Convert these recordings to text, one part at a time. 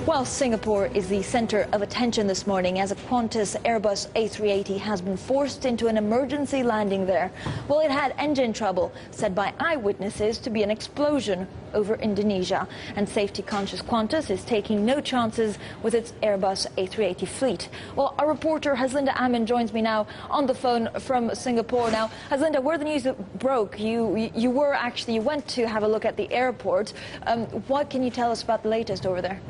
Well, Singapore is the center of attention this morning as a Qantas Airbus A380 has been forced into an emergency landing there. Well, it had engine trouble, said by eyewitnesses to be an explosion over Indonesia. And safety-conscious Qantas is taking no chances with its Airbus A380 fleet. Well, our reporter Haslinda Amin joins me now on the phone from Singapore. Now, Haslinda, where the news broke, you went to have a look at the airport. What can you tell us about the latest over there?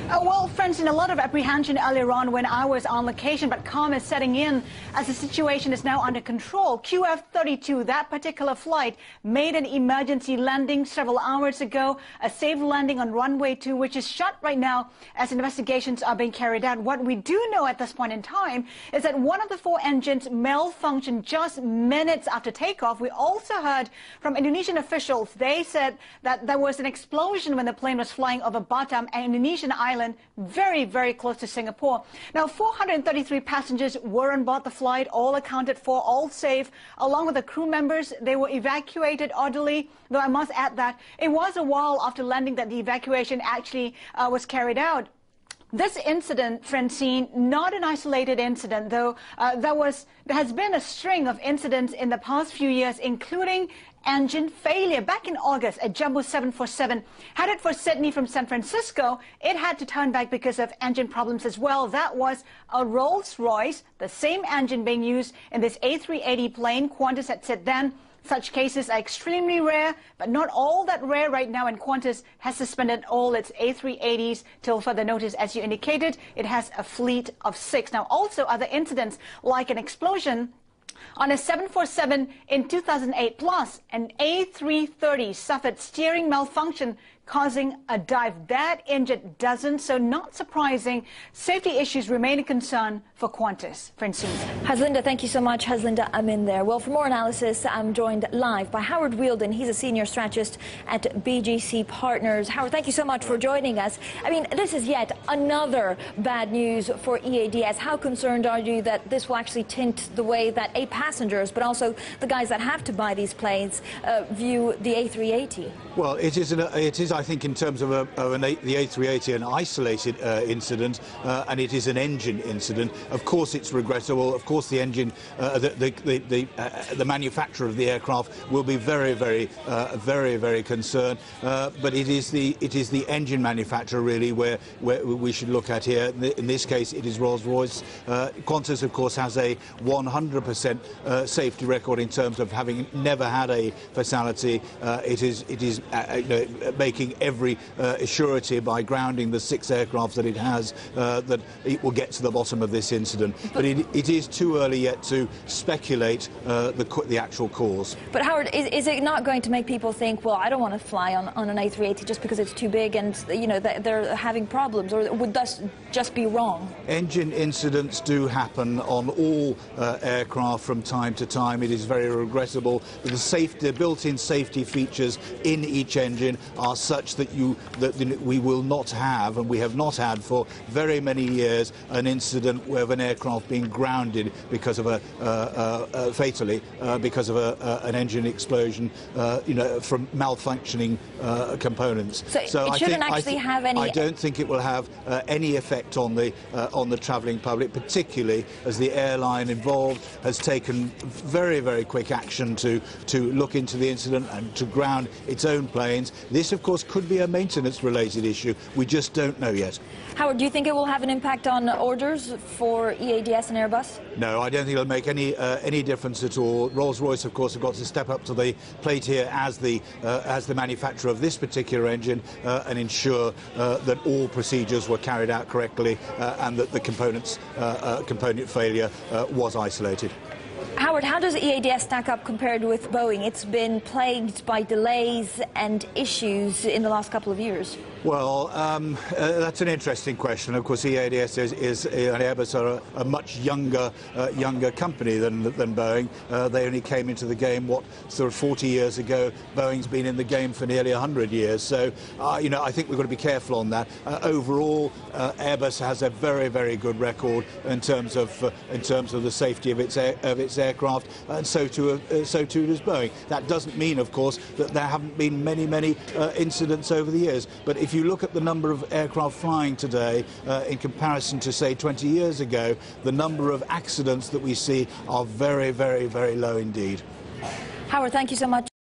Well, Francine, a lot of apprehension earlier on when I was on location, but calm is setting in as the situation is now under control. QF32, that particular flight, made an emergency landing several hours ago, a safe landing on runway 2, which is shut right now as investigations are being carried out. What we do know at this point in time is that one of the 4 engines malfunctioned just minutes after takeoff. We also heard from Indonesian officials. They said that there was an explosion when the plane was flying over Batam, an Indonesian island very, very close to Singapore. Now, 433 passengers were on board the flight, all accounted for, all safe. Along with the crew members, they were evacuated orderly, though I must add that it was a while after landing that the evacuation actually was carried out. This incident, Francine, not an isolated incident, though there has been a string of incidents in the past few years, including engine failure. Back in August, a Jumbo 747 headed for Sydney from San Francisco, it had to turn back because of engine problems as well. That was a Rolls-Royce, the same engine being used in this A380 plane. Qantas had said then, such cases are extremely rare, but not all that rare right now, and Qantas has suspended all its A380s till further notice. As you indicated, it has a fleet of 6. Now, also other incidents like an explosion on a 747 in 2008, plus an A330 suffered steering malfunction, causing a dive. That injured dozens, so not surprising. Safety issues remain a concern for Qantas. Francine. Haslinda, thank you so much. Haslinda Amin there. Well, for more analysis, I'm joined live by Howard Wheeldon. He's a senior strategist at BGC Partners. Howard, thank you so much for joining us. I mean, this is yet another bad news for EADS. How concerned are you that this will actually tint the way that passengers, but also the guys that have to buy these planes, view the A380? Well, it is, I think, in terms of the A380, an isolated incident, and it is an engine incident. Of course, it's regrettable. Of course, the engine, the manufacturer of the aircraft will be very, very concerned. But it is the engine manufacturer really where we should look at here. In this case, it is Rolls-Royce. Qantas, of course, has a 100% safety record in terms of having never had a fatality. It is making every surety by grounding the 6 aircraft that it has that it will get to the bottom of this incident. But it is too early yet to speculate the actual cause. But Howard, is it not going to make people think, well, I don't want to fly on an A380 just because it's too big and they're having problems, or would that just be wrong? Engine incidents do happen on all aircraft from time to time. It is very regrettable. But the built-in safety features in each engine are such that we will not have, and we have not had for very many years, an incident of an aircraft being grounded because of fatally because of an engine explosion, from malfunctioning components. So it shouldn't actually have any. I don't think it will have any effect on the travelling public, particularly as the airline involved has taken very quick action to look into the incident and to ground its own planes. This, of course, could be a maintenance-related issue. We just don't know yet. Howard, do you think it will have an impact on orders for EADS and Airbus? No, I don't think it'll make any difference at all. Rolls-Royce, of course, have got to step up to the plate here as the manufacturer of this particular engine and ensure that all procedures were carried out correctly and that the component failure was isolated. Howard, how does EADS stack up compared with Boeing? It's been plagued by delays and issues in the last couple of years. Well, that's an interesting question. Of course, EADS and Airbus are a much younger company than Boeing. They only came into the game, sort of 40 years ago. Boeing's been in the game for nearly 100 years. So, I think we've got to be careful on that. Overall, Airbus has a very good record in terms of the safety of its aircraft, and so too does Boeing. That doesn't mean, of course, that there haven't been many incidents over the years. But if you look at the number of aircraft flying today in comparison to, say, 20 years ago, the number of accidents that we see are very, very, very low indeed. Howard, thank you so much.